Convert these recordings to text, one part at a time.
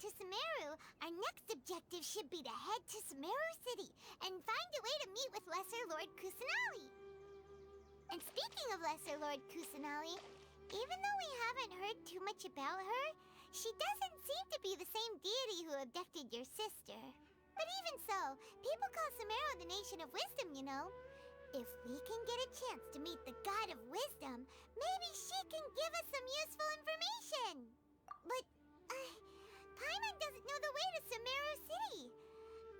to Sumeru, our next objective should be to head to Sumeru City and find a way to meet with Lesser Lord Kusanali. And speaking of Lesser Lord Kusanali, even though we haven't heard too much about her, she doesn't seem to be the same deity who abducted your sister. But even so, people call Sumeru the Nation of Wisdom, you know. If we can get a chance to meet the God of Wisdom, maybe she can give us some useful information. But, Paimon doesn't know the way to Sumeru City.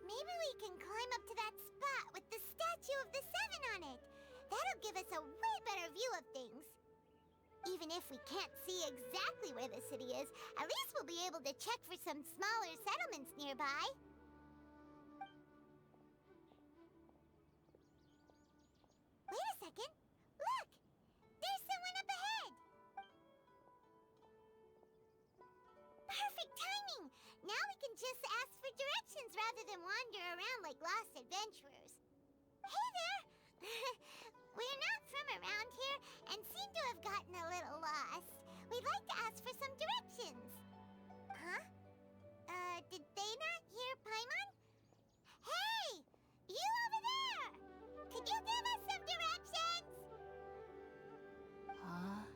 Maybe we can climb up to that spot with the statue of the Seven on it. That'll give us a way better view of things. Even if we can't see exactly where the city is, at least we'll be able to check for some smaller settlements nearby. Wait a second. Look! There's someone up ahead! Perfect timing! Now we can just ask for directions rather than wander around like lost adventurers. Hey there! We're not from around here and seem to have gotten a little lost. We'd like to ask for some directions. Huh? Did they not hear Paimon? Hey! You over there! Could you give us some directions? Huh?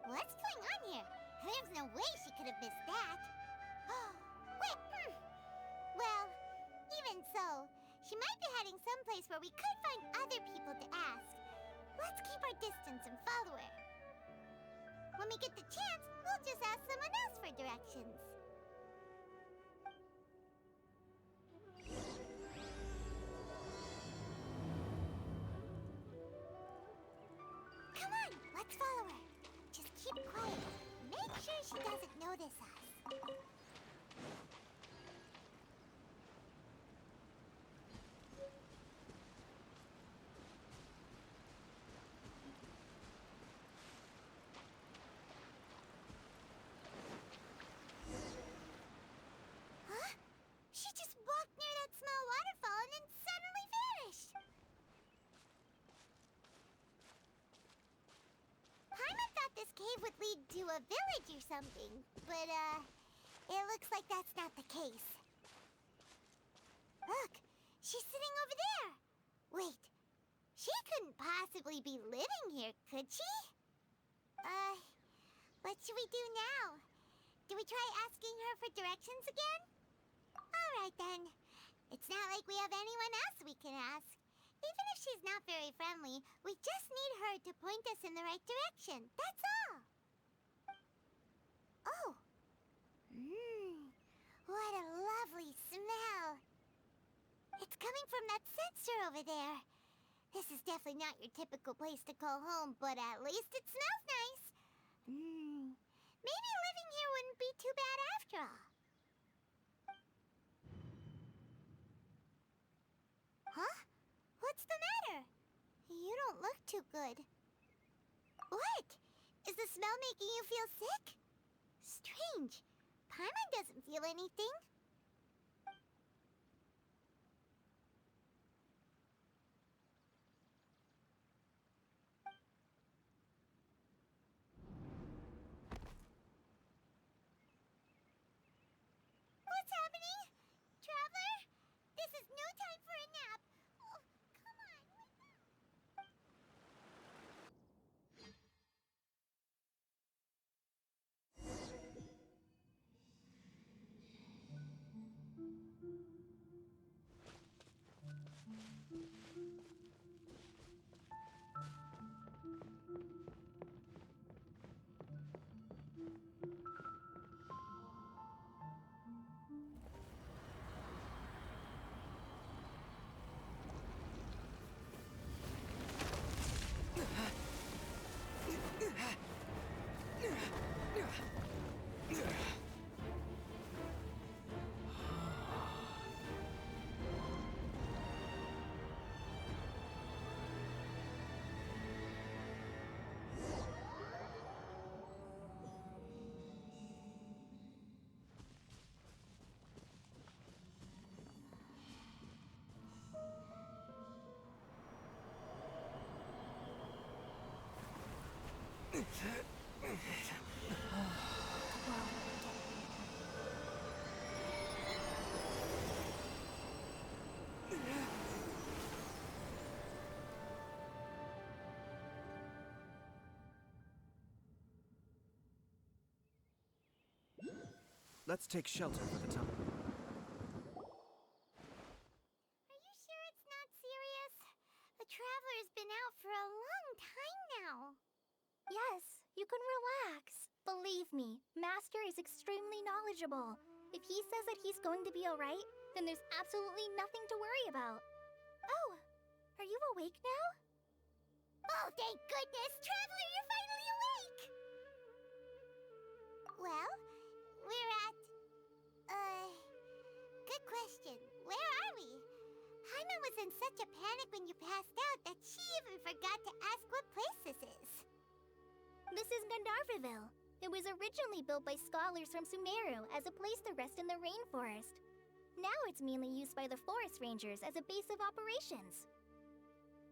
What's going on here? There's no way she could have missed that. Wait, Well, even so, she might be heading someplace where we could find other people to ask. Let's keep our distance and follow her. When we get the chance, we'll just ask someone else for directions. Come on, let's follow her. Just keep quiet. Make sure she doesn't notice us. Huh? She just walked near that small waterfall and then suddenly vanished. Paimon thought this cave would lead to a village or something, but, it looks like that's not the case. Look, she's sitting over there. Wait, she couldn't possibly be living here, could she? What should we do now? Do we try asking her for directions again? All right, then. It's not like we have anyone else we can ask. Even if she's not very friendly, we just need her to point us in the right direction. That's all. Oh. What a lovely smell. It's coming from that sensor over there. This is definitely not your typical place to call home, but at least it smells nice. Maybe living here wouldn't be too bad after all. Huh? What's the matter? You don't look too good. What? Is the smell making you feel sick? Strange. Paimon doesn't feel anything. What's happening? Traveler? This is no time for a nap. Oh, come on, wake up. Let's take shelter for the time. Are you sure it's not serious? The Traveler's been out for a long time now. Yes, you can relax. Believe me, Master is extremely knowledgeable. If he says that he's going to be alright, then there's absolutely nothing to worry about. Oh, are you awake now? Oh, thank goodness! Traveler, you're finally awake! Well, we're at... Good question. Where are we? Jaime was in such a panic when you passed out that she even forgot to ask what place this is. This is Gandharvaville. It was originally built by scholars from Sumeru as a place to rest in the rainforest. Now it's mainly used by the forest rangers as a base of operations.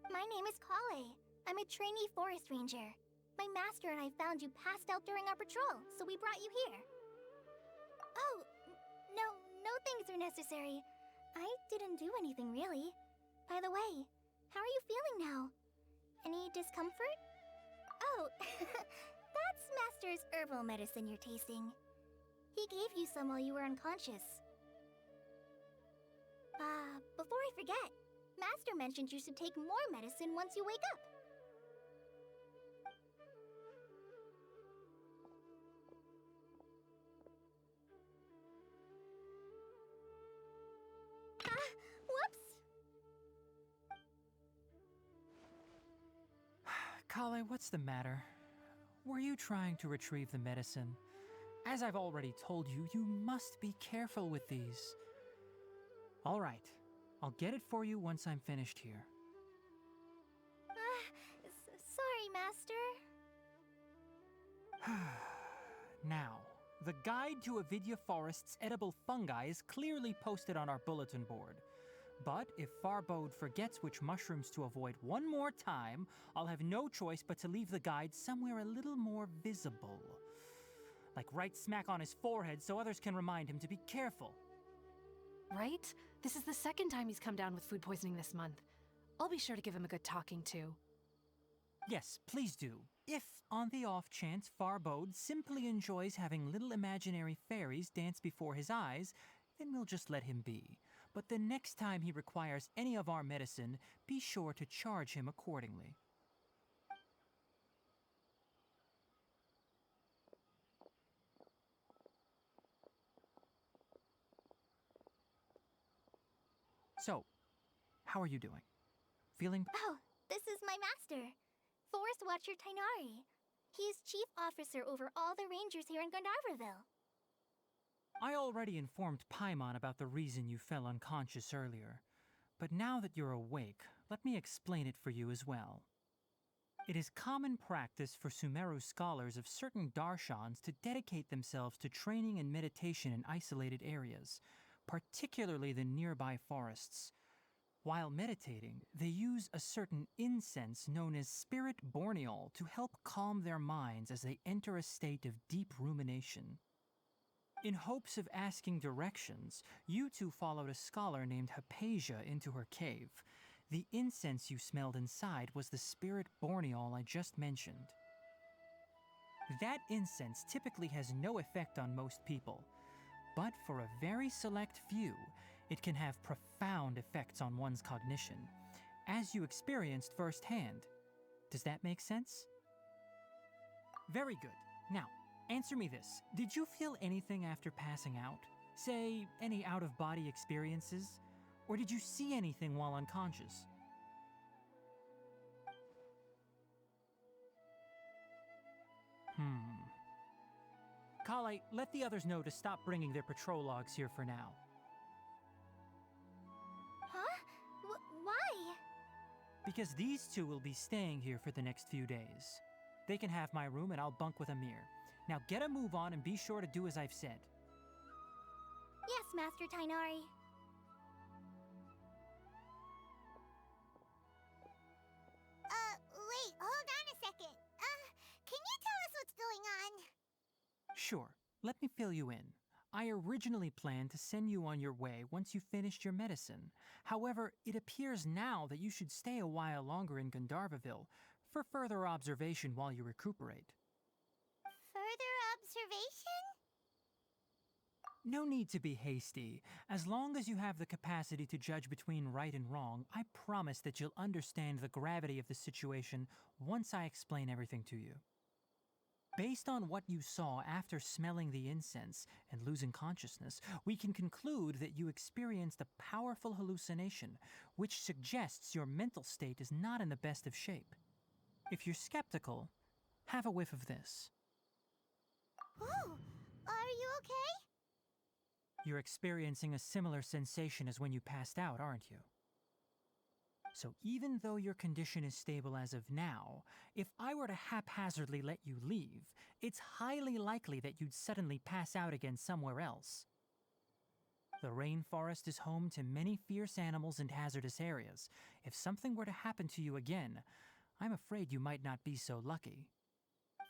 My name is Kale. I'm a trainee forest ranger. My master and I found you passed out during our patrol, so we brought you here. Oh, no things are necessary. I didn't do anything really. By the way, how are you feeling now? Any discomfort? Oh, that's Master's herbal medicine you're tasting. He gave you some while you were unconscious. Before I forget, Master mentioned you should take more medicine once you wake up. Whoops! Kale, what's the matter? Were you trying to retrieve the medicine? As I've already told you, you must be careful with these. All right, I'll get it for you once I'm finished here. Sorry, Master. Now, the guide to Avidya Forest's edible fungi is clearly posted on our bulletin board. But if Farbode forgets which mushrooms to avoid one more time, I'll have no choice but to leave the guide somewhere a little more visible. Like right smack on his forehead so others can remind him to be careful. Right? This is the second time he's come down with food poisoning this month. I'll be sure to give him a good talking to. Yes, please do. If, on the off chance, Farbode simply enjoys having little imaginary fairies dance before his eyes, then we'll just let him be. But the next time he requires any of our medicine, be sure to charge him accordingly. So, how are you doing? Feeling... Oh, this is my master, Forest Watcher Tainari. He is chief officer over all the rangers here in Gandharvaville. I already informed Paimon about the reason you fell unconscious earlier. But now that you're awake, let me explain it for you as well. It is common practice for Sumeru scholars of certain darshans to dedicate themselves to training and meditation in isolated areas, particularly the nearby forests. While meditating, they use a certain incense known as spirit borneol to help calm their minds as they enter a state of deep rumination. In hopes of asking directions, you two followed a scholar named Hypatia into her cave. The incense you smelled inside was the spirit borneol I just mentioned. That incense typically has no effect on most people, but for a very select few, it can have profound effects on one's cognition, as you experienced firsthand. Does that make sense? Very good. Now, answer me this. Did you feel anything after passing out? Say, any out-of-body experiences? Or did you see anything while unconscious? Kale, let the others know to stop bringing their patrol logs here for now. Huh? Why? Because these two will be staying here for the next few days. They can have my room and I'll bunk with Amir. Now get a move on and be sure to do as I've said. Yes, Master Tainari. Wait, hold on a second. Can you tell us what's going on? Sure, let me fill you in. I originally planned to send you on your way once you finished your medicine. However, it appears now that you should stay a while longer in Gandharvaville for further observation while you recuperate. Further observation? No need to be hasty. As long as you have the capacity to judge between right and wrong, I promise that you'll understand the gravity of the situation once I explain everything to you. Based on what you saw after smelling the incense and losing consciousness, we can conclude that you experienced a powerful hallucination, which suggests your mental state is not in the best of shape. If you're skeptical, have a whiff of this. Oh, are you okay? You're experiencing a similar sensation as when you passed out, aren't you? So even though your condition is stable as of now, if I were to haphazardly let you leave, it's highly likely that you'd suddenly pass out again somewhere else. The rainforest is home to many fierce animals and hazardous areas. If something were to happen to you again, I'm afraid you might not be so lucky.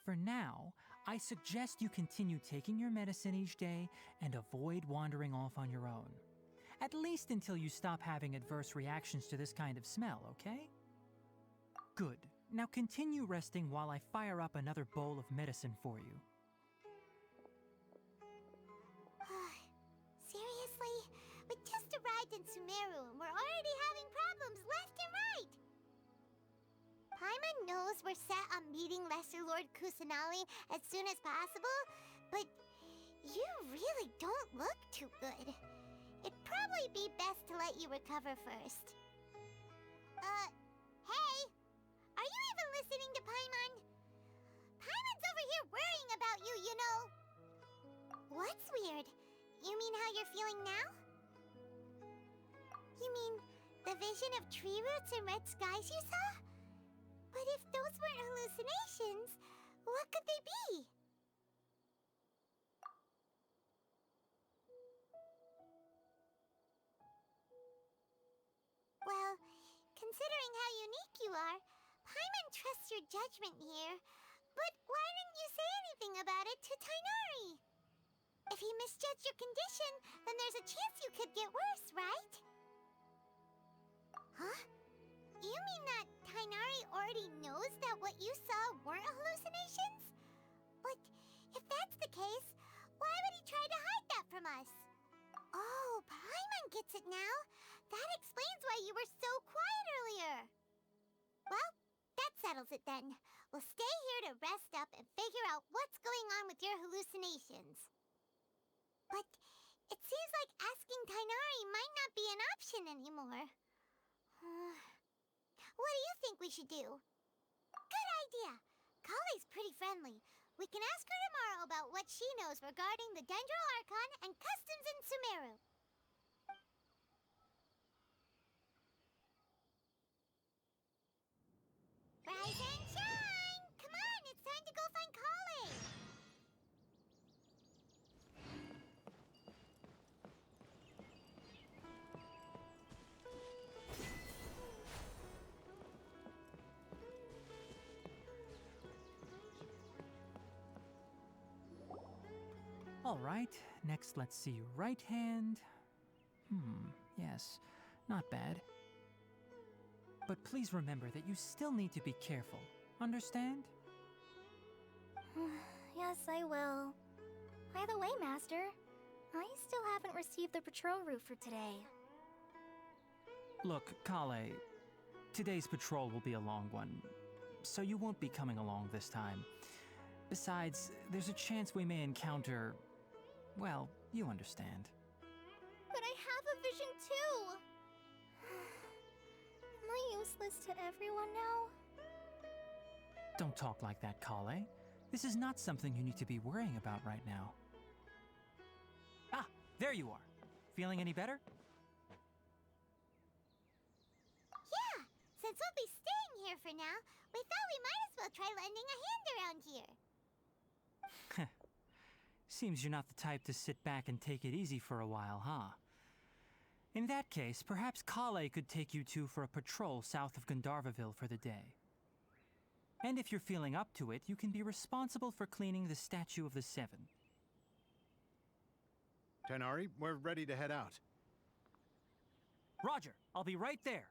For now, I suggest you continue taking your medicine each day and avoid wandering off on your own. At least until you stop having adverse reactions to this kind of smell, okay? Good. Now continue resting while I fire up another bowl of medicine for you. Seriously? We just arrived in Sumeru and we're already having problems left and right! Paimon knows we're set on meeting Lesser Lord Kusanali as soon as possible, but you really don't look too good. It'd probably be best to let you recover first. Hey! Are you even listening to Paimon? Paimon's over here worrying about you, you know! What's weird? You mean how you're feeling now? You mean the vision of tree roots and red skies you saw? But if those weren't hallucinations, what could they be? Well, considering how unique you are, Paimon trusts your judgment here. But why didn't you say anything about it to Tainari? If he misjudged your condition, then there's a chance you could get worse, right? Huh? You mean that Tainari already knows that what you saw weren't hallucinations? But if that's the case, why would he try to hide that from us? Oh, Paimon gets it now. That explains why you were so quiet earlier. Well, that settles it then. We'll stay here to rest up and figure out what's going on with your hallucinations. But it seems like asking Tainari might not be an option anymore. What do you think we should do? Good idea. Kale's pretty friendly. We can ask her tomorrow about what she knows regarding the Dendro Archon and customs in Sumeru. Rise and shine! Come on, it's time to go find Kale! All right, next let's see. Right hand. Yes, not bad. But please remember that you still need to be careful. Understand? Yes, I will. By the way, Master, I still haven't received the patrol route for today. Look, Kale, today's patrol will be a long one, so you won't be coming along this time. Besides, there's a chance we may encounter... well, you understand. But I have a vision too! Am I useless to everyone now? Don't talk like that, Kale. This is not something you need to be worrying about right now. Ah, there you are. Feeling any better? Yeah, since we'll be staying here for now, we thought we might as well try lending a hand around here. Seems you're not the type to sit back and take it easy for a while, huh? In that case, perhaps Kale could take you two for a patrol south of Gandharvaville for the day. And if you're feeling up to it, you can be responsible for cleaning the Statue of the Seven. Tainari, we're ready to head out. Roger, I'll be right there.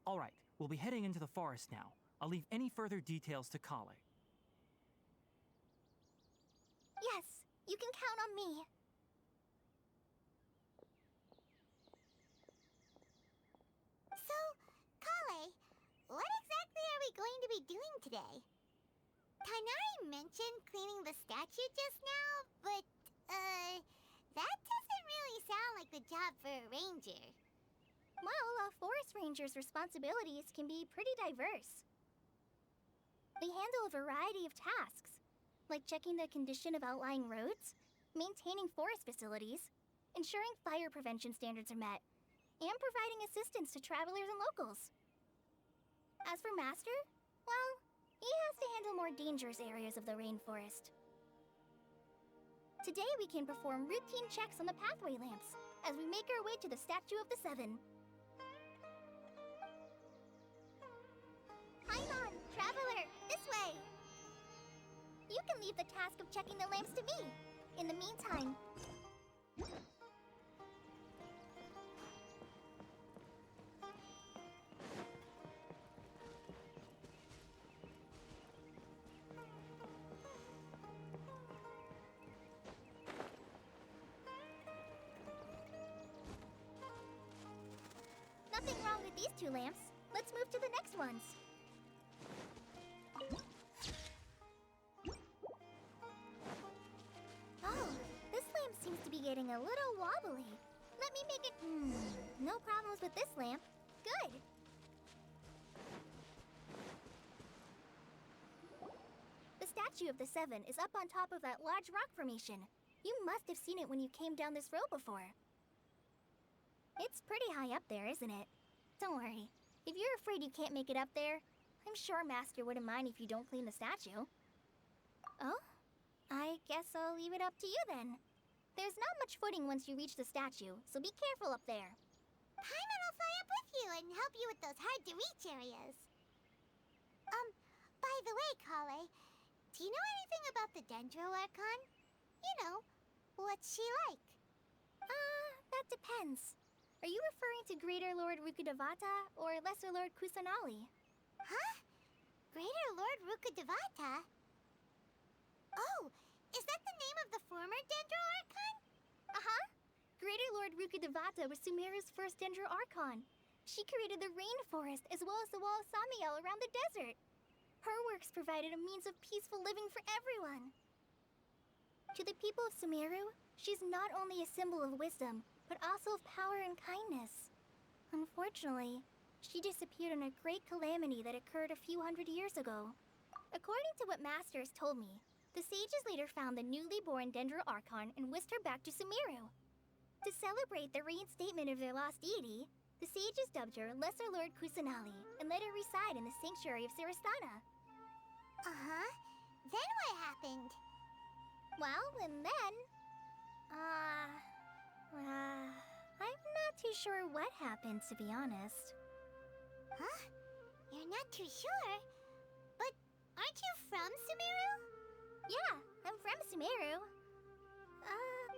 All right, we'll be heading into the forest now. I'll leave any further details to Kale. Yes, you can count on me. So, Kale, what exactly are we going to be doing today? Tainari mentioned cleaning the statue just now, but, that doesn't really sound like the job for a ranger. Well, a forest ranger's responsibilities can be pretty diverse. They handle a variety of tasks, like checking the condition of outlying roads, maintaining forest facilities, ensuring fire prevention standards are met, and providing assistance to travelers and locals. As for Master, well, he has to handle more dangerous areas of the rainforest. Today we can perform routine checks on the pathway lamps as we make our way to the Statue of the Seven. Paimon, traveler, this way! You can leave the task of checking the lamps to me. In the meantime... Nothing wrong with these two lamps. Let's move to the next ones. Oh, this lamp seems to be getting a little wobbly. Let me make it... no problems with this lamp. Good. The Statue of the Seven is up on top of that large rock formation. You must have seen it when you came down this road before. It's pretty high up there, isn't it? Don't worry. If you're afraid you can't make it up there, I'm sure Master wouldn't mind if you don't clean the statue. Oh? I guess I'll leave it up to you then. There's not much footing once you reach the statue, so be careful up there. Paimon will fly up with you and help you with those hard-to-reach areas. By the way, Kale, do you know anything about the Dendro Archon? You know, what's she like? That depends. Are you referring to Greater Lord Rukkhadevata or Lesser Lord Kusanali? Huh? Greater Lord Rukkhadevata? Oh, is that the name of the former Dendro Archon? Uh-huh. Greater Lord Rukkhadevata was Sumeru's first Dendro Archon. She created the rainforest as well as the wall of Samiel around the desert. Her works provided a means of peaceful living for everyone. To the people of Sumeru, she's not only a symbol of wisdom, but also of power and kindness. Unfortunately, she disappeared in a great calamity that occurred a few hundred years ago. According to what Master has told me, the sages later found the newly born Dendro Archon and whisked her back to Sumeru. To celebrate the reinstatement of their lost deity, the sages dubbed her Lesser Lord Kusanali and let her reside in the sanctuary of Sarastana. Uh-huh. Then what happened? Well, and then... I'm not too sure what happened, to be honest. Huh? You're not too sure? But aren't you from Sumeru? Yeah, I'm from Sumeru.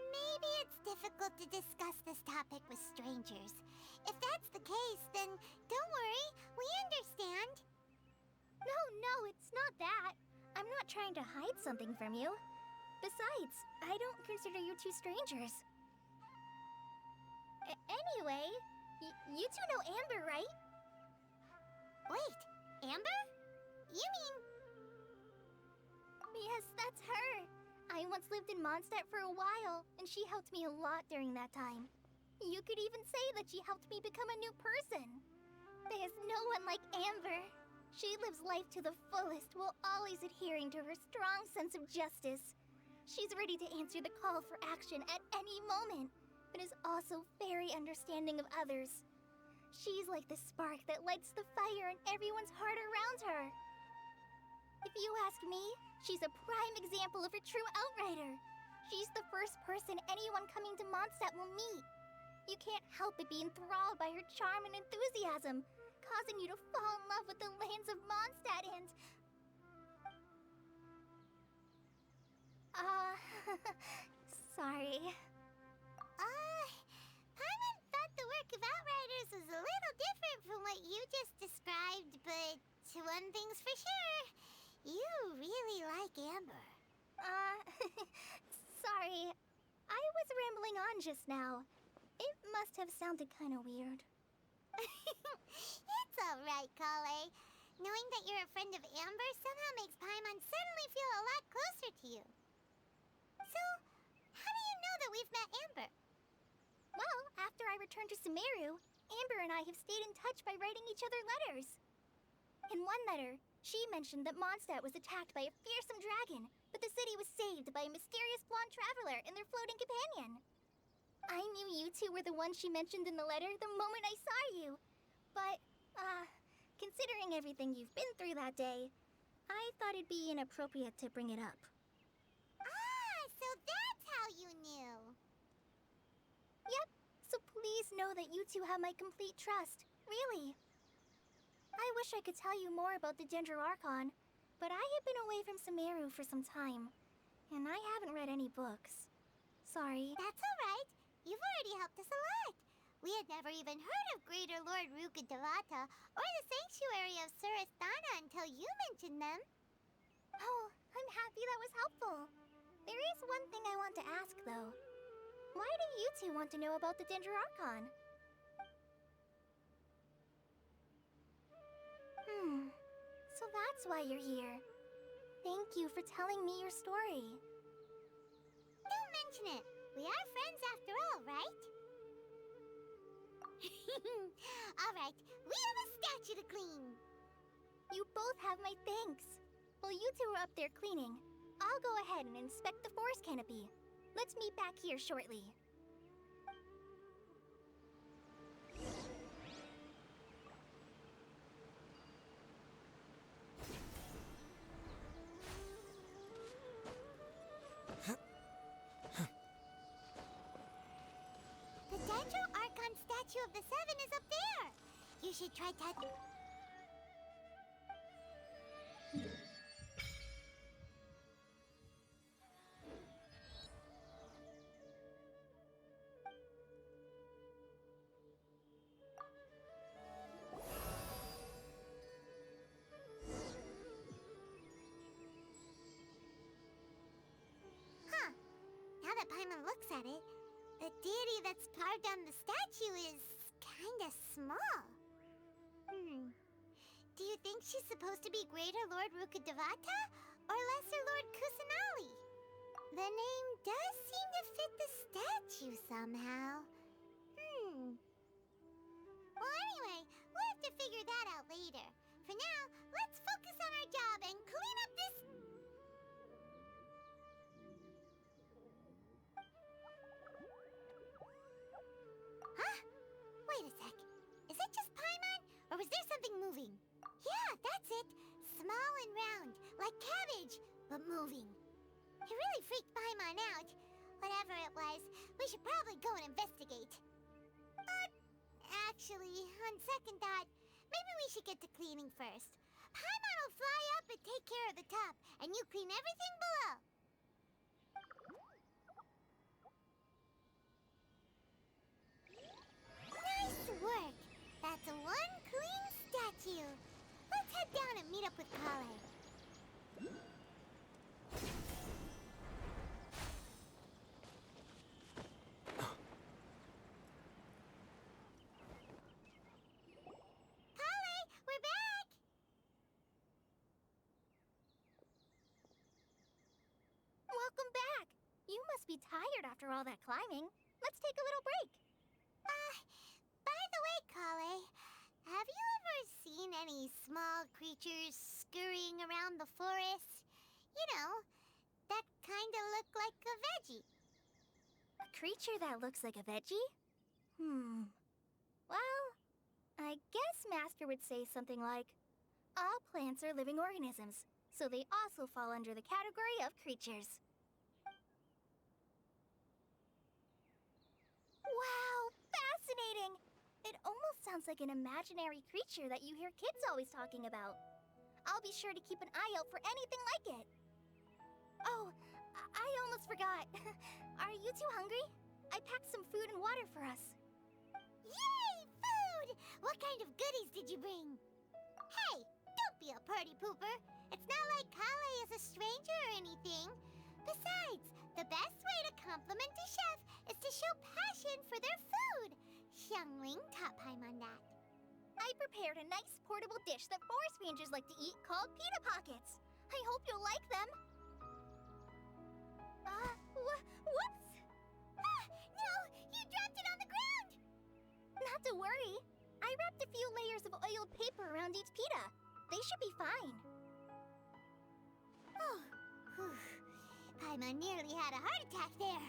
Maybe it's difficult to discuss this topic with strangers. If that's the case, then don't worry, we understand. No, it's not that. I'm not trying to hide something from you. Besides, I don't consider you two strangers. Anyway, you two know Amber, right? Wait, Amber? You mean... Yes, that's her. I once lived in Mondstadt for a while, and she helped me a lot during that time. You could even say that she helped me become a new person. There's no one like Amber. She lives life to the fullest while always adhering to her strong sense of justice. She's ready to answer the call for action at any moment, but is also very understanding of others. She's like the spark that lights the fire in everyone's heart around her. If you ask me, she's a prime example of a true outrider. She's the first person anyone coming to Mondstadt will meet. You can't help but be enthralled by her charm and enthusiasm, causing you to fall in love with the lands of Mondstadt and... Oh, Sorry. one thing's for sure. You really like Amber. Sorry. I was rambling on just now. It must have sounded kind of weird. It's alright, Kale. Knowing that you're a friend of Amber somehow makes Paimon suddenly feel a lot closer to you. So, how do you know that we've met Amber? Well, after I returned to Sumeru, Amber and I have stayed in touch by writing each other letters. In one letter, she mentioned that Mondstadt was attacked by a fearsome dragon, but the city was saved by a mysterious blonde traveler and their floating companion. I knew you two were the ones she mentioned in the letter the moment I saw you. But, considering everything you've been through that day, I thought it'd be inappropriate to bring it up. Ah, so that's how you knew. Yep, so please know that you two have my complete trust. Really. I wish I could tell you more about the Dendro Archon, but I have been away from Sumeru for some time, and I haven't read any books. Sorry. That's alright. You've already helped us a lot. We had never even heard of Greater Lord Rukkhadevata or the Sanctuary of Surasthana until you mentioned them. Oh, I'm happy that was helpful. There is one thing I want to ask, though. Why do you two want to know about the Dendro Archon? So that's why you're here. Thank you for telling me your story. Don't mention it. We are friends after all, right? Alright, we have a statue to clean. You both have my thanks. While you two are up there cleaning, I'll go ahead and inspect the forest canopy. Let's meet back here shortly. The Dendro Archon statue of the Seven is up there. You should try touching. Huh. Now that Paimon looks at it, the deity that's carved on the statue is kinda small. Do you think she's supposed to be Greater Lord Rukkhadevata or Lesser Lord Kusanali? The name does seem to fit the statue somehow. Well, anyway, we'll have to figure that out later. For now, let's focus on our job and clean up this... Huh? Wait a sec. Is it just Paimon, or was there something moving? Yeah, that's it. Small and round, like cabbage, but moving. It really freaked Paimon out. Whatever it was, we should probably go and investigate. But, actually, on second thought, maybe we should get to cleaning first. Paimon will fly up and take care of the top, and you clean everything below. Nice work! That's one clean statue. Let's head down and meet up with Kale. Kale, we're back! Welcome back. You must be tired after all that climbing. Let's take a little break. By the way, Kale, have you ever seen any small creatures scurrying around the forest? You know, that kinda look like a veggie. A creature that looks like a veggie? Well, I guess Master would say something like, all plants are living organisms, so they also fall under the category of creatures. Wow, fascinating! It almost sounds like an imaginary creature that you hear kids always talking about. I'll be sure to keep an eye out for anything like it. Oh, I almost forgot. Are you two hungry? I packed some food and water for us. Yay, food! What kind of goodies did you bring? Hey, don't be be a party pooper. It's not like Kale is a stranger or anything. Besides, the best way to compliment a chef is to show passion for their food. Xiangling taught Paimon that. I prepared a nice portable dish that forest rangers like to eat called pita pockets. I hope you'll like them. Whoops! Ah, no! You dropped it on the ground! Not to worry. I wrapped a few layers of oiled paper around each pita. They should be fine. Oh, whew. Paimon nearly had a heart attack there.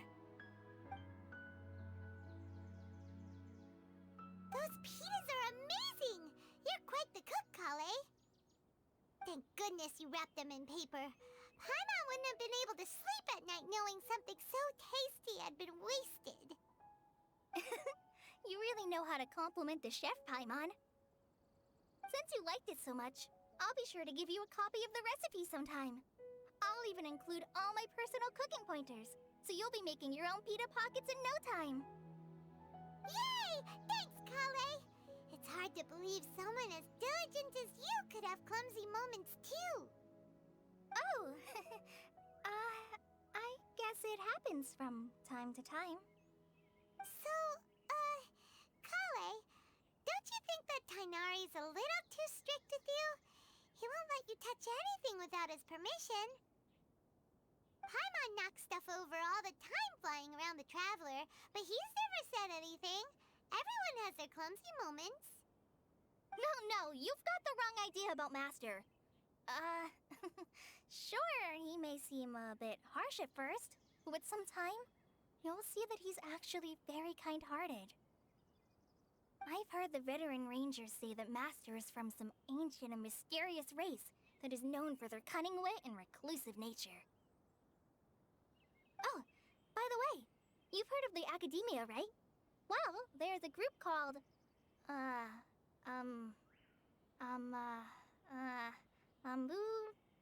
Those pitas are amazing! You're quite the cook, Kale. Thank goodness you wrapped them in paper. Paimon wouldn't have been able to sleep at night knowing something so tasty had been wasted. You really know how to compliment the chef, Paimon. Since you liked it so much, I'll be sure to give you a copy of the recipe sometime. I'll even include all my personal cooking pointers, so you'll be making your own pita pockets in no time. Yay! Thanks, Kale! It's hard to believe someone as diligent as you could have clumsy moments too. Oh, I guess it happens from time to time. So, Kale, don't you think that Tainari's a little too strict with you? He won't let you touch anything without his permission. Paimon knocks stuff over all the time flying around the Traveler, but he's never said anything. Everyone has their clumsy moments. No, you've got the wrong idea about Master. Sure, he may seem a bit harsh at first, but with some time, you'll see that he's actually very kind-hearted. I've heard the veteran rangers say that Master is from some ancient and mysterious race that is known for their cunning wit and reclusive nature. Oh, by the way, you've heard of the Academia, right? Well, there's a group called,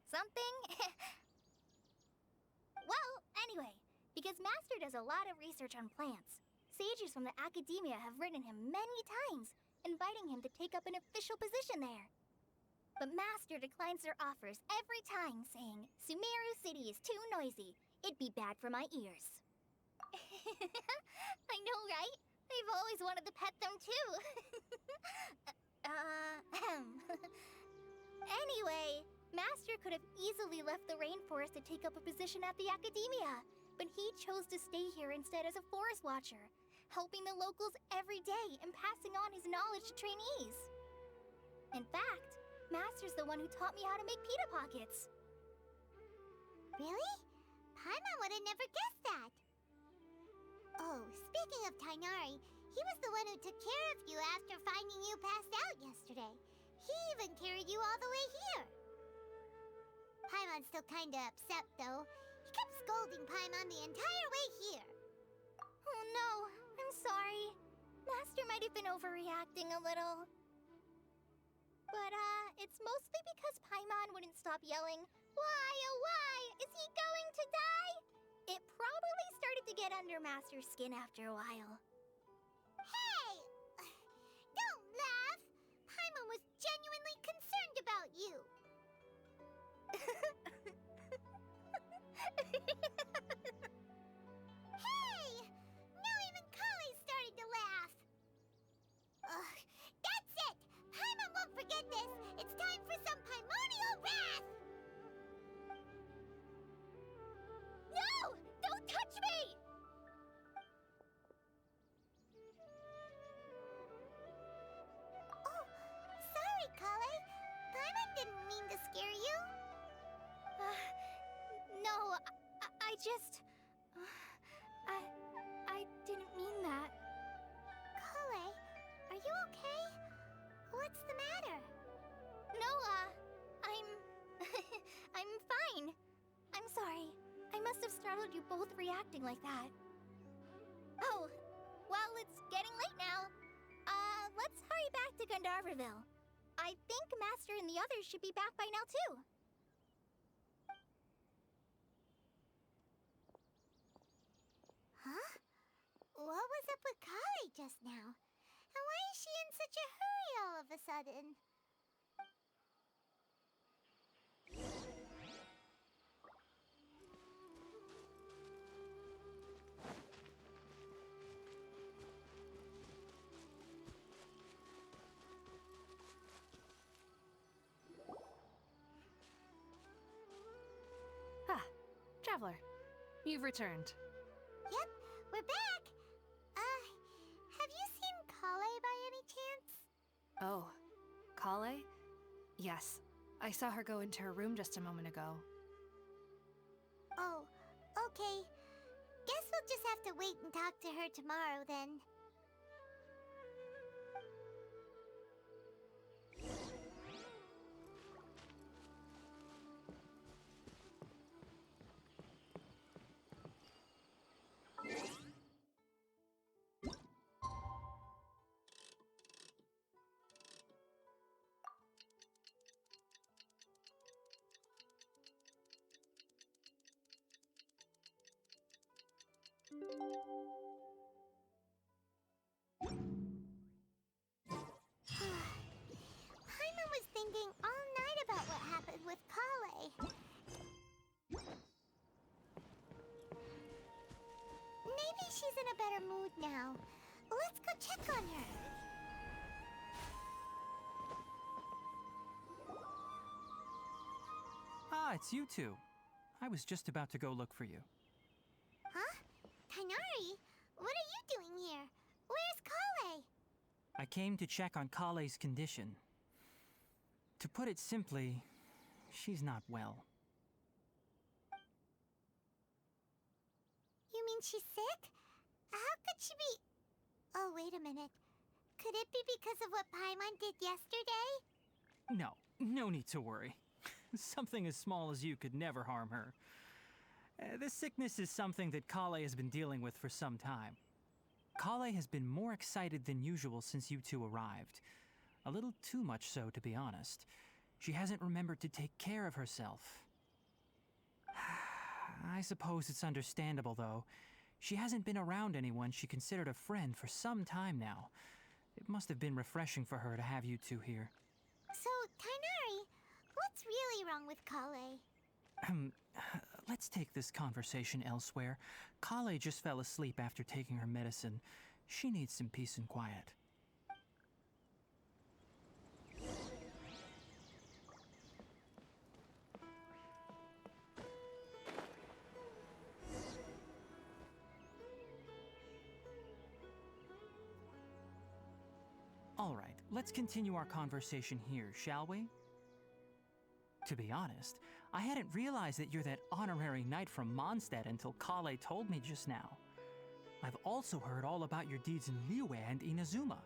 something? Well, anyway, because Master does a lot of research on plants, sages from the Academia have written him many times, inviting him to take up an official position there. But Master declines their offers every time, saying, Sumeru City is too noisy. It'd be bad for my ears. I know, right? I've always wanted to pet them too. Anyway, Master could have easily left the rainforest to take up a position at the Academia, but he chose to stay here instead as a forest watcher, helping the locals every day and passing on his knowledge to trainees. In fact, Master's the one who taught me how to make pita pockets. Really? Paimon would have never guessed that. Oh, speaking of Tainari, he was the one who took care of you after finding you passed out yesterday. He even carried you all the way here. Paimon's still kinda upset, though. He kept scolding Paimon the entire way here. Oh no, I'm sorry. Master might have been overreacting a little. But, it's mostly because Paimon wouldn't stop yelling, Why, oh why, is he going to die? It probably started to get under Master's skin after a while. Hey! Don't laugh! Paimon was genuinely concerned about you. Hey! Now even Kale's starting to laugh. Ugh, that's it! Paimon won't forget this! It's time for some Paimonial wrath! No! Don't touch me! Oh, sorry, Kale. Paimon didn't mean to scare you. No, I just... I didn't mean that. Kale, are you okay? What's the matter? No, I'm... I'm fine. I'm sorry. I must have startled you both reacting like that. Oh, well, it's getting late now. Let's hurry back to Gandharville. I think Master and the others should be back by now, too. Huh? What was up with Kale just now? And why is she in such a hurry all of a sudden? Traveler, you've returned. Yep, we're back. Have you seen Kale by any chance? Oh, Kale? Yes, I saw her go into her room just a moment ago. Oh, okay. Guess we'll just have to wait and talk to her tomorrow then. Paimon was thinking all night about what happened with Kale. Maybe she's in a better mood now. Let's go check on her. Ah, it's you two. I was just about to go look for you. Huh? Tainari? What are you doing here? Where's Kale? I came to check on Kale's condition. To put it simply, she's not well. You mean she's sick? How could she be... Oh, wait a minute. Could it be because of what Paimon did yesterday? No need to worry. Something as small as you could never harm her. This sickness is something that Kale has been dealing with for some time. Kale has been more excited than usual since you two arrived. A little too much so, to be honest. She hasn't remembered to take care of herself. I suppose it's understandable, though. She hasn't been around anyone she considered a friend for some time now. It must have been refreshing for her to have you two here. So, Tainari, what's really wrong with Kale? Let's take this conversation elsewhere. Kale just fell asleep after taking her medicine. She needs some peace and quiet. All right, let's continue our conversation here, shall we? To be honest, I hadn't realized that you're that honorary knight from Mondstadt until Kale told me just now. I've also heard all about your deeds in Liyue and Inazuma.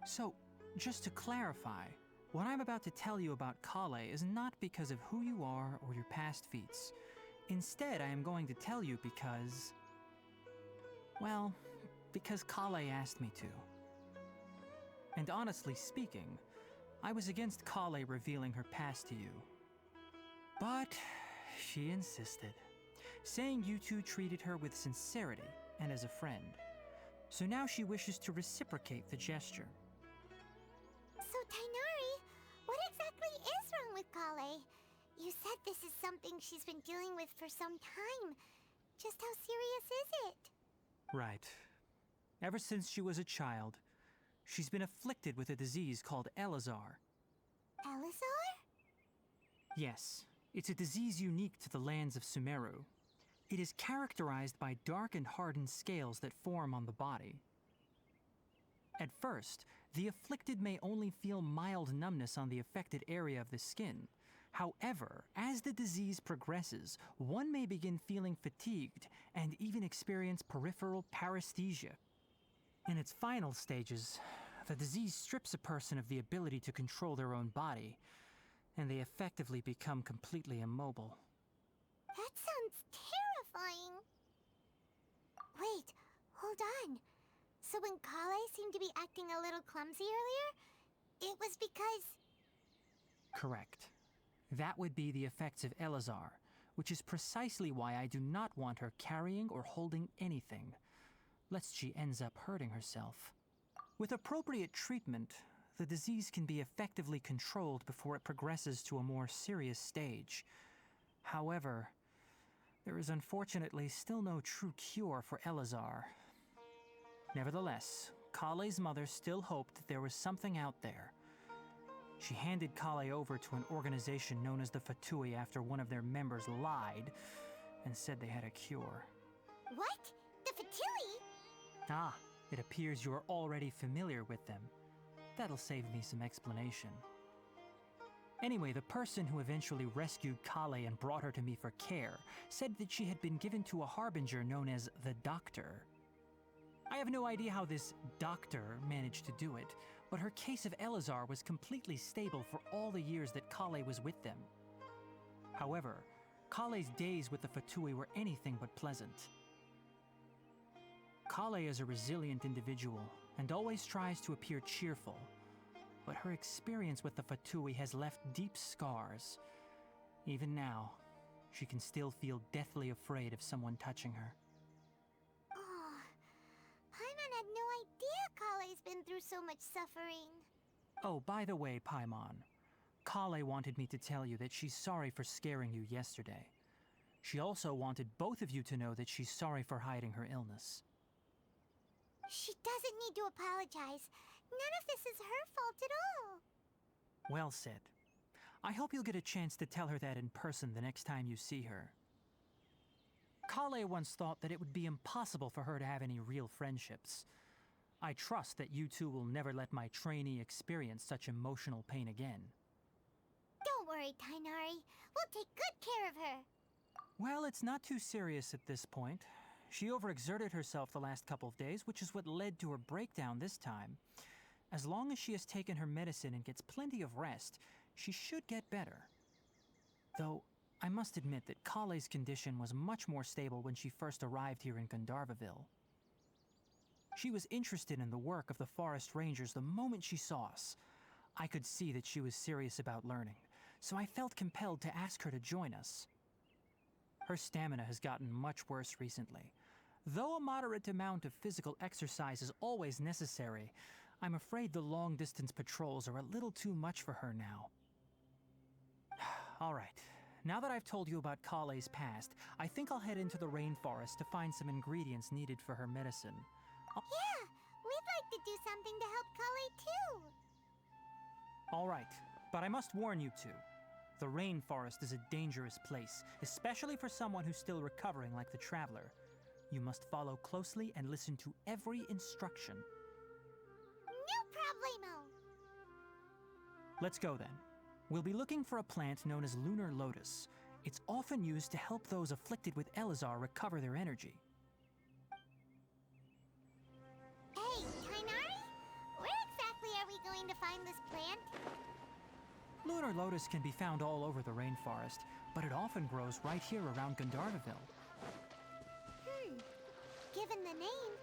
So, just to clarify, what I'm about to tell you about Kale is not because of who you are or your past feats. Instead, I am going to tell you because... well, because Kale asked me to. And honestly speaking, I was against Kale revealing her past to you. But she insisted, saying you two treated her with sincerity and as a friend. So now she wishes to reciprocate the gesture. So, Tainari, what exactly is wrong with Kale? You said this is something she's been dealing with for some time. Just how serious is it? Right. Ever since she was a child, she's been afflicted with a disease called Elazar. Elazar? Yes, it's a disease unique to the lands of Sumeru. It is characterized by dark and hardened scales that form on the body. At first, the afflicted may only feel mild numbness on the affected area of the skin. However, as the disease progresses, one may begin feeling fatigued and even experience peripheral paresthesia. In its final stages, the disease strips a person of the ability to control their own body, and they effectively become completely immobile. That sounds terrifying. Wait, hold on. So when Kale seemed to be acting a little clumsy earlier, it was because... Correct. That would be the effects of Elazar, which is precisely why I do not want her carrying or holding anything, lest she ends up hurting herself. With appropriate treatment, the disease can be effectively controlled before it progresses to a more serious stage. However, there is unfortunately still no true cure for Elazar. Nevertheless, Kale's mother still hoped that there was something out there. She handed Kale over to an organization known as the Fatui after one of their members lied, and said they had a cure. What? The Fatui? Ah, it appears you're already familiar with them. That'll save me some explanation. Anyway, the person who eventually rescued Kale and brought her to me for care said that she had been given to a harbinger known as the Doctor. I have no idea how this doctor managed to do it, but her case of Elazar was completely stable for all the years that Kale was with them. However, Kale's days with the Fatui were anything but pleasant. Kale is a resilient individual and always tries to appear cheerful, but her experience with the Fatui has left deep scars. Even now, she can still feel deathly afraid of someone touching her. Oh, Paimon had no idea Kale's been through so much suffering. Oh, by the way, Paimon, Kale wanted me to tell you that she's sorry for scaring you yesterday. She also wanted both of you to know that she's sorry for hiding her illness. She doesn't need to apologize. None of this is her fault at all. Well said. I hope you'll get a chance to tell her that in person the next time you see her. Kale once thought that it would be impossible for her to have any real friendships. I trust that you two will never let my trainee experience such emotional pain again. Don't worry, Tainari. We'll take good care of her. Well, it's not too serious at this point. She overexerted herself the last couple of days, which is what led to her breakdown this time. As long as she has taken her medicine and gets plenty of rest, she should get better. Though, I must admit that Kale's condition was much more stable when she first arrived here in Gandharvaville. She was interested in the work of the forest rangers the moment she saw us. I could see that she was serious about learning, so I felt compelled to ask her to join us. Her stamina has gotten much worse recently. Though a moderate amount of physical exercise is always necessary, I'm afraid the long-distance patrols are a little too much for her now. All right, now that I've told you about Kale's past, I think I'll head into the rainforest to find some ingredients needed for her medicine. Yeah, we'd like to do something to help Kale too. All right, but I must warn you two. The rainforest is a dangerous place, especially for someone who's still recovering like the Traveler. You must follow closely and listen to every instruction. No problemo. Let's go then. We'll be looking for a plant known as lunar lotus. It's often used to help those afflicted with Elazar recover their energy. Hey, Tainari? Where exactly are we going to find this plant? Lunar lotus can be found all over the rainforest, but it often grows right here around Gandharvaville. Given the name,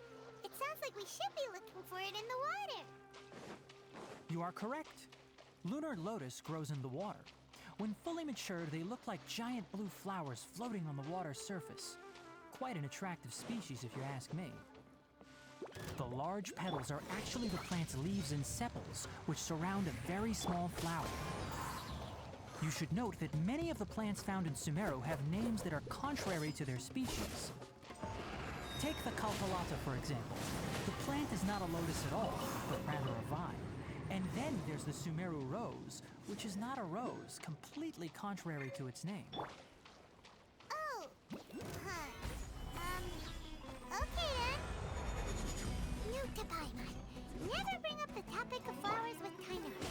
it sounds like we should be looking for it in the water. You are correct. Lunar lotus grows in the water. When fully matured, they look like giant blue flowers floating on the water's surface. Quite an attractive species, if you ask me. The large petals are actually the plant's leaves and sepals, which surround a very small flower. You should note that many of the plants found in Sumeru have names that are contrary to their species. Take the Kalpalata, for example. The plant is not a lotus at all, but rather a vine. And then there's the Sumeru rose, which is not a rose, completely contrary to its name. Oh, okay then. Note to Paimon. Never bring up the topic of flowers with Tainari.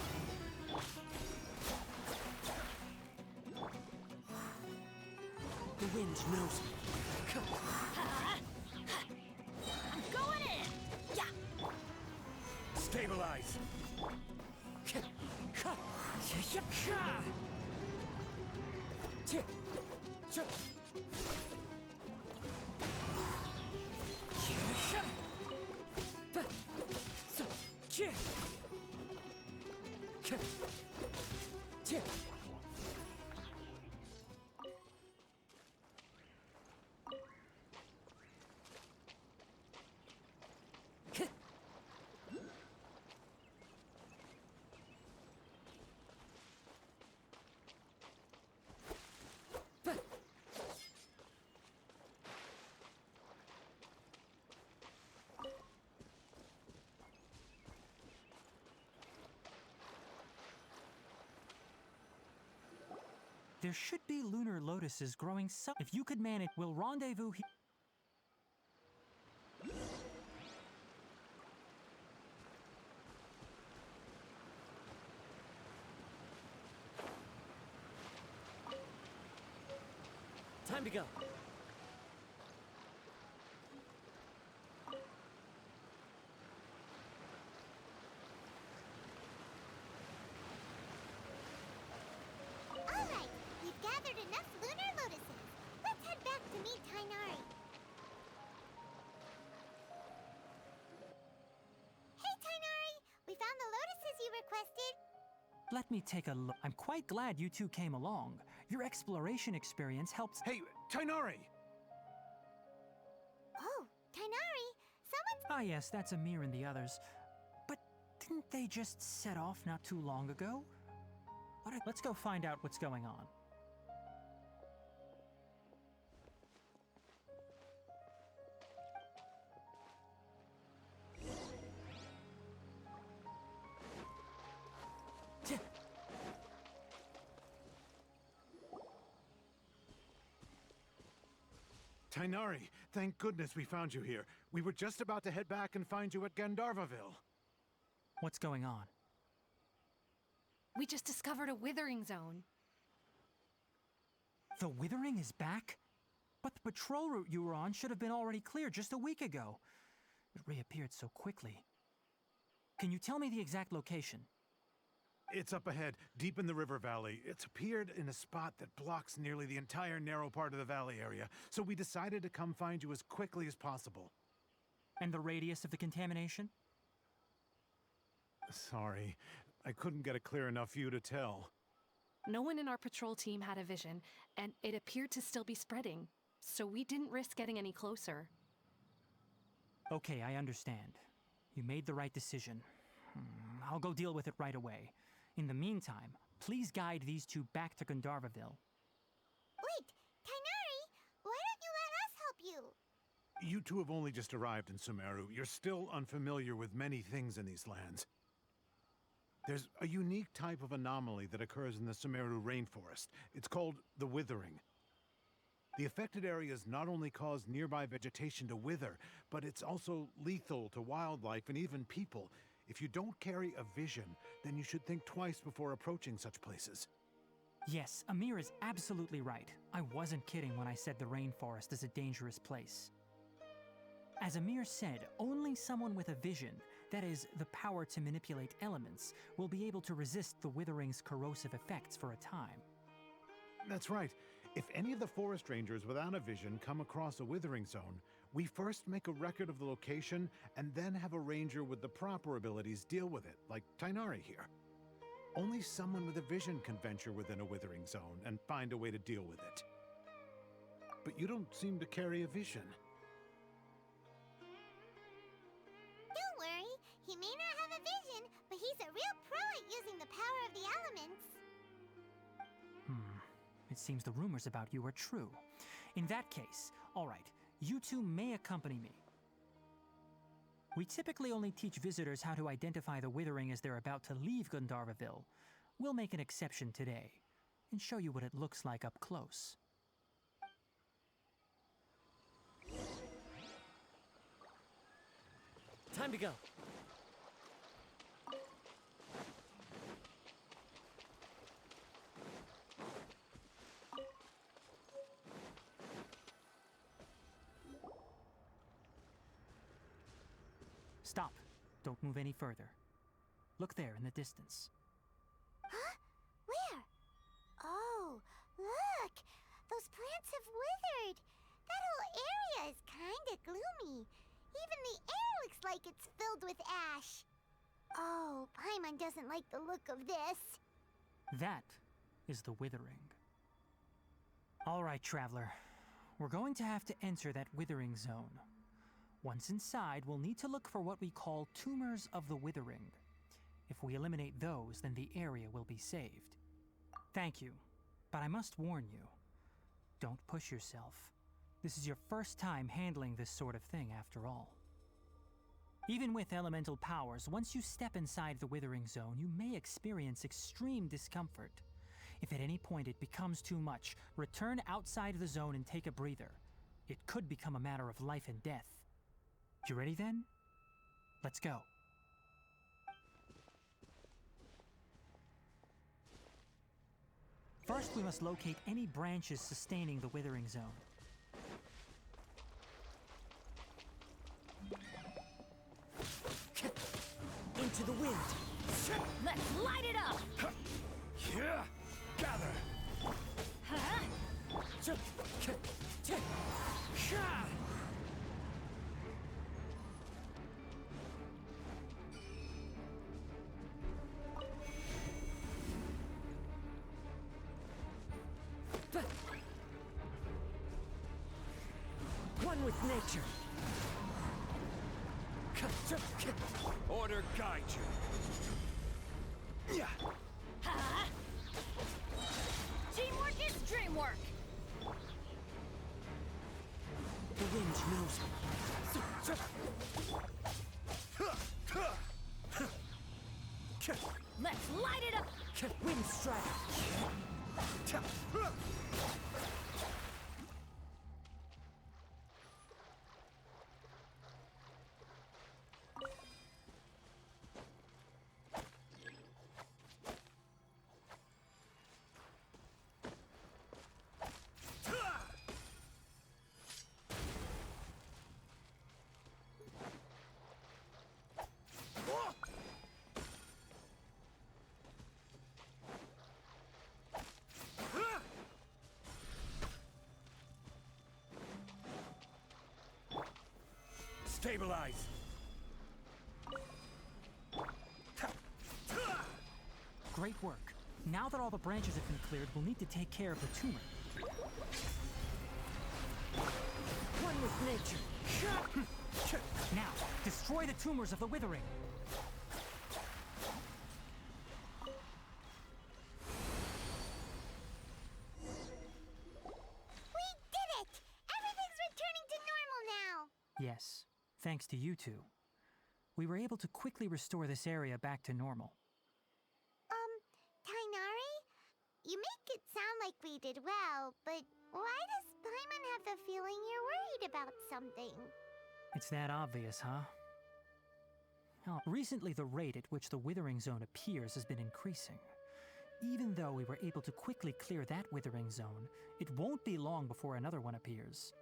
The wind knows me. I'm going in! Yeah! Stabilize! There should be lunar lotuses growing If you could manage, we'll rendezvous here. Time to go. Alright, we've gathered enough lunar lotuses. Let's head back to meet Tainari. Hey, Tainari! We found the lotuses you requested. Let me take a look. I'm quite glad you two came along. Your exploration experience helps. Hey, Tainari! Oh, Tainari, someone's... Ah, yes, that's Amir and the others. But didn't they just set off not too long ago? Let's go find out what's going on. Tainari, thank goodness we found you here. We were just about to head back and find you at Gandharvaville. What's going on? We just discovered a withering zone. The Withering is back? But the patrol route you were on should have been already cleared just a week ago. It reappeared so quickly. Can you tell me the exact location? It's up ahead, deep in the river valley. It's appeared in a spot that blocks nearly the entire narrow part of the valley area, so we decided to come find you as quickly as possible. And the radius of the contamination? Sorry, I couldn't get a clear enough view to tell. No one in our patrol team had a vision, and it appeared to still be spreading, so we didn't risk getting any closer. Okay, I understand. You made the right decision. I'll go deal with it right away. In the meantime, please guide these two back to Gandharvaville. Wait, Tainari, why don't you let us help you? You two have only just arrived in Sumeru. You're still unfamiliar with many things in these lands. There's a unique type of anomaly that occurs in the Sumeru rainforest. It's called the Withering. The affected areas not only cause nearby vegetation to wither, but it's also lethal to wildlife and even people. If you don't carry a vision, then you should think twice before approaching such places. Yes, Amir is absolutely right. I wasn't kidding when I said the rainforest is a dangerous place. As Amir said, only someone with a vision, that is, the power to manipulate elements, will be able to resist the Withering's corrosive effects for a time. That's right. If any of the forest rangers without a vision come across a Withering zone, we first make a record of the location and then have a ranger with the proper abilities deal with it, like Tainari here. Only someone with a vision can venture within a Withering zone and find a way to deal with it. But you don't seem to carry a vision. Don't worry, he may not have a vision, but he's a real pro at using the power of the elements. It seems the rumors about you are true. In that case, all right, you two may accompany me. We typically only teach visitors how to identify the Withering as they're about to leave Gandharvaville. We'll make an exception today and show you what it looks like up close. Time to go. Stop. Don't move any further. Look there in the distance. Huh? Where? Oh, look! Those plants have withered! That whole area is kinda gloomy. Even the air looks like it's filled with ash. Oh, Paimon doesn't like the look of this. That is the Withering. All right, traveler. We're going to have to enter that Withering zone. Once inside, we'll need to look for what we call tumors of the Withering. If we eliminate those, then the area will be saved. Thank you, but I must warn you. Don't push yourself. This is your first time handling this sort of thing, after all. Even with elemental powers, once you step inside the Withering zone, you may experience extreme discomfort. If at any point it becomes too much, return outside the zone and take a breather. It could become a matter of life and death. You ready then? Let's go. First, we must locate any branches sustaining the withering zone. Into the wind. Let's light it up! Yeah! Gather! One with nature. Order guide you. Yeah. Teamwork is dreamwork! The wind knows me. Let's light it up! Wind strike. Stabilize. Great work. Now that all the branches have been cleared, we'll need to take care of the tumor. One with nature. Now, destroy the tumors of the withering. We did it! Everything's returning to normal now! Yes, thanks to you two. We were able to quickly restore this area back to normal. Tainari? You make it sound like we did well, but why does Paimon have the feeling you're worried about something? It's that obvious, huh? Well, recently the rate at which the withering zone appears has been increasing. Even though we were able to quickly clear that withering zone, it won't be long before another one appears.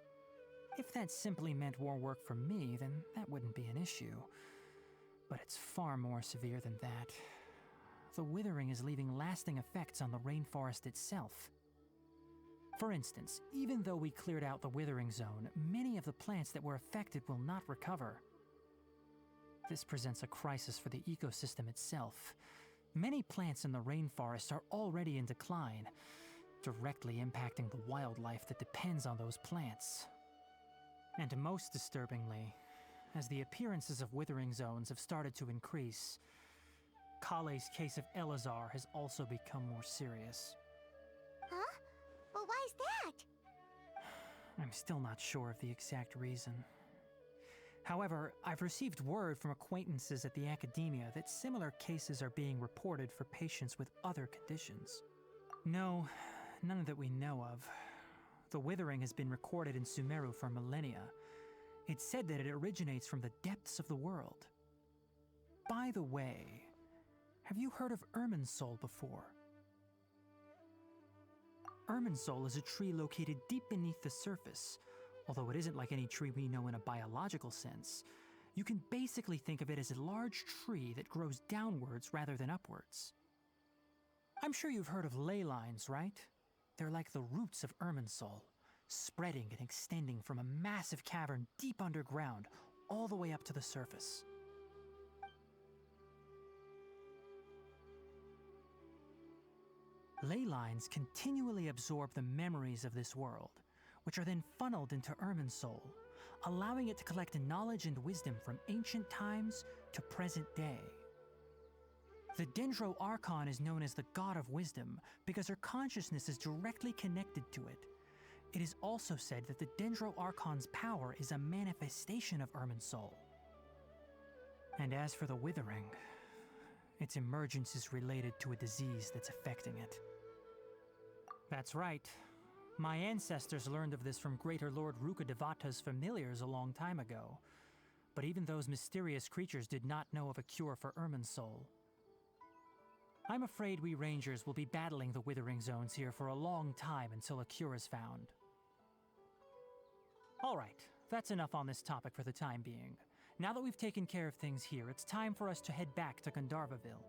If that simply meant more work for me, then that wouldn't be an issue. But it's far more severe than that. The withering is leaving lasting effects on the rainforest itself. For instance, even though we cleared out the withering zone, many of the plants that were affected will not recover. This presents a crisis for the ecosystem itself. Many plants in the rainforest are already in decline, directly impacting the wildlife that depends on those plants. And most disturbingly, as the appearances of withering zones have started to increase, Kale's case of Elazar has also become more serious. Huh? But why's that? I'm still not sure of the exact reason. However, I've received word from acquaintances at the academia that similar cases are being reported for patients with other conditions. No, none that we know of. The withering has been recorded in Sumeru for millennia. It's said that it originates from the depths of the world. By the way, have you heard of Irminsul before? Irminsul is a tree located deep beneath the surface. Although it isn't like any tree we know in a biological sense, you can basically think of it as a large tree that grows downwards rather than upwards. I'm sure you've heard of ley lines, right? They're like the roots of Irminsul, spreading and extending from a massive cavern deep underground all the way up to the surface. Ley lines continually absorb the memories of this world, which are then funneled into Irminsul, allowing it to collect knowledge and wisdom from ancient times to present day. The Dendro Archon is known as the God of Wisdom because her consciousness is directly connected to it. It is also said that the Dendro Archon's power is a manifestation of Irminsul. And as for the Withering, its emergence is related to a disease that's affecting it. That's right. My ancestors learned of this from Greater Lord Rukkhadevata's familiars a long time ago. But even those mysterious creatures did not know of a cure for Irminsul. I'm afraid we rangers will be battling the Withering Zones here for a long time until a cure is found. Alright, that's enough on this topic for the time being. Now that we've taken care of things here, it's time for us to head back to Gandharvaville.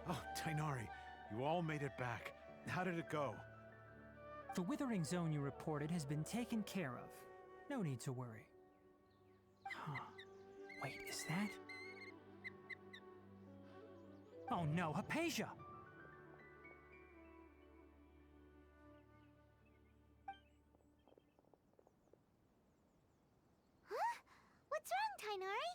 Oh, Tainari, you all made it back. How did it go? The Withering Zone you reported has been taken care of. No need to worry. Huh. Wait, is that? Oh no, Hypatia! Huh? What's wrong, Tainari?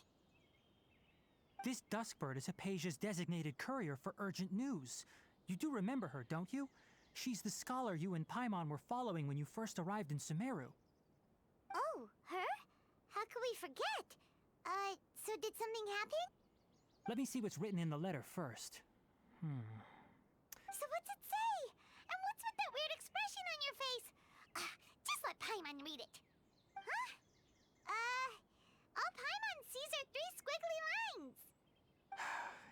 This Duskbird is Hypatia's designated courier for urgent news. You do remember her, don't you? She's the scholar you and Paimon were following when you first arrived in Sumeru. Oh, her? How could we forget? So did something happen? Let me see what's written in the letter first. So what's it say? And what's with that weird expression on your face? Just let Paimon read it. Huh? All Paimon sees are 3 squiggly lines.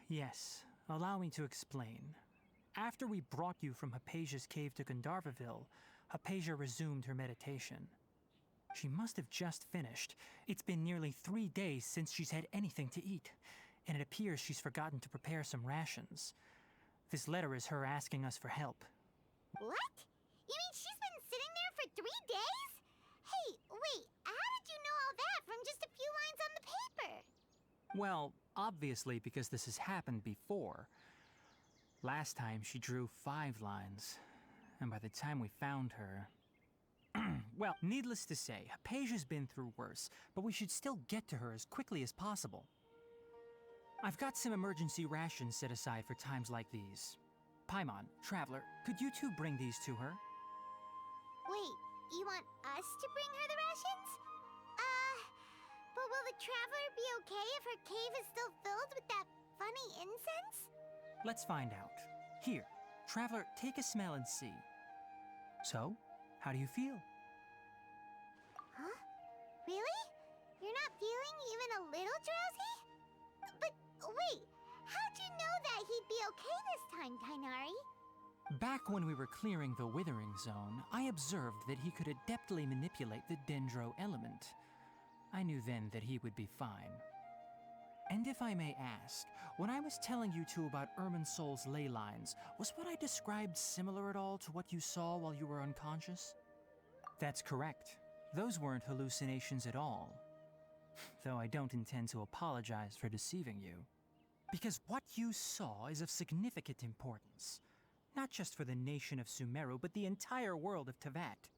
Yes, allow me to explain. After we brought you from Hypatia's cave to Gandharvaville, Hypatia resumed her meditation. She must have just finished. It's been nearly 3 days since she's had anything to eat, and it appears she's forgotten to prepare some rations. This letter is her asking us for help. What? You mean she's been sitting there for 3 days? Hey, wait, how did you know all that from just a few lines on the paper? Well, obviously because this has happened before. Last time she drew 5 lines, and by the time we found her... Well, needless to say, Hypatia's been through worse, but we should still get to her as quickly as possible. I've got some emergency rations set aside for times like these. Paimon, Traveler, could you two bring these to her? Wait, you want us to bring her the rations? But will the Traveler be okay if her cave is still filled with that funny incense? Let's find out. Here, Traveler, take a smell and see. So, how do you feel? Huh? Really? You're not feeling even a little drowsy? But wait, how'd you know that he'd be okay this time, Tainari? Back when we were clearing the Withering Zone, I observed that he could adeptly manipulate the Dendro element. I knew then that he would be fine. And if I may ask, when I was telling you two about Irminsul's ley lines, was what I described similar at all to what you saw while you were unconscious? That's correct. Those weren't hallucinations at all. Though I don't intend to apologize for deceiving you. Because what you saw is of significant importance. Not just for the nation of Sumeru, but the entire world of Tevat.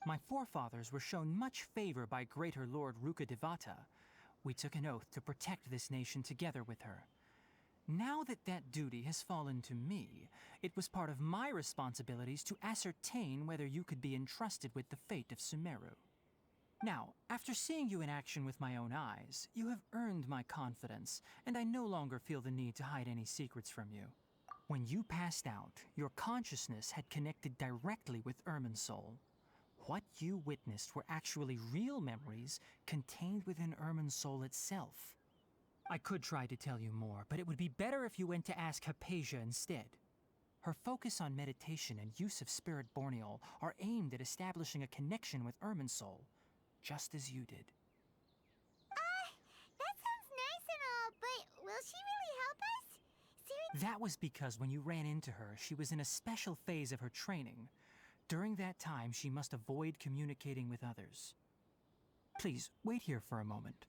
My forefathers were shown much favor by Greater Lord Rukkhadevata. We took an oath to protect this nation together with her. Now that that duty has fallen to me, it was part of my responsibilities to ascertain whether you could be entrusted with the fate of Sumeru. Now, after seeing you in action with my own eyes, you have earned my confidence, and I no longer feel the need to hide any secrets from you. When you passed out, your consciousness had connected directly with Irminsul. What you witnessed were actually real memories contained within Irminsul itself. I could try to tell you more, but it would be better if you went to ask Hypatia instead. Her focus on meditation and use of Spirit Borneol are aimed at establishing a connection with Irminsul, just as you did. That sounds nice and all, but will she really help us? That was because when you ran into her, she was in a special phase of her training. During that time, she must avoid communicating with others. Please, wait here for a moment.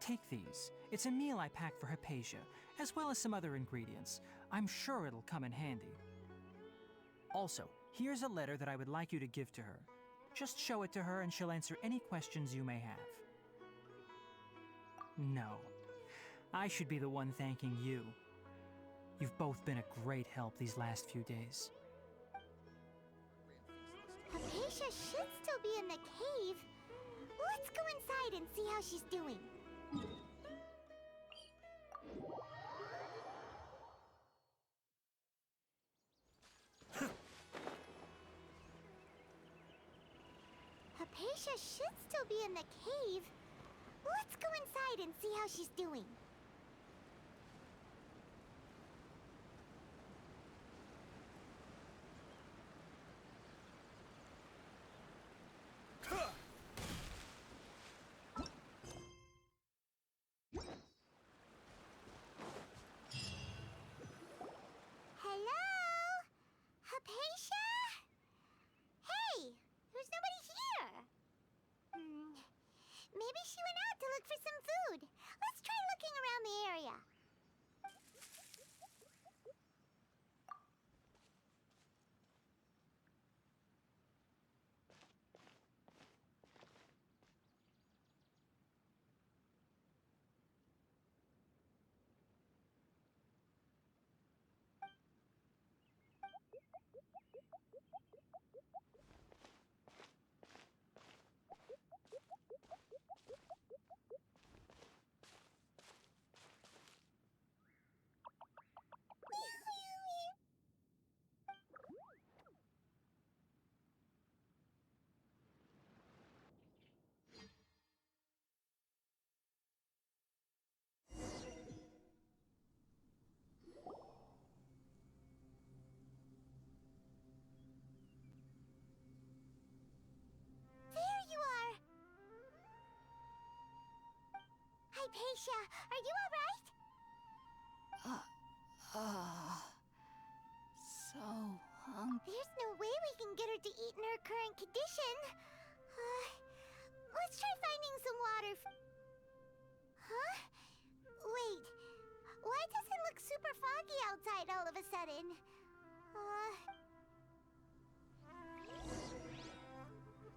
Take these. It's a meal I packed for Hypatia, as well as some other ingredients. I'm sure it'll come in handy. Also, here's a letter that I would like you to give to her. Just show it to her and she'll answer any questions you may have. No. I should be the one thanking you. You've both been a great help these last few days. Hypatia should still be in the cave. Let's go inside and see how she's doing. Hypatia should still be in the cave. Let's go inside and see how she's doing. Hello? Hypatia? Hey, there's nobody here. Maybe she went out to look for some food. Let's try looking around the area. There you are! Hypatia, are you alright? So hungry. There's no way we can get her to eat in her current condition. Let's try finding some water. Huh? Wait. Why does it look super foggy outside all of a sudden?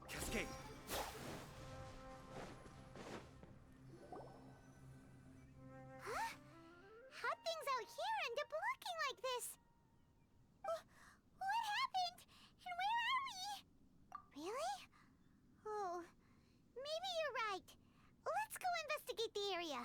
Cascade. Huh? How'd things out here end up looking like this? What happened? And where are we? Really? Oh, maybe you're right. Let's go investigate the area.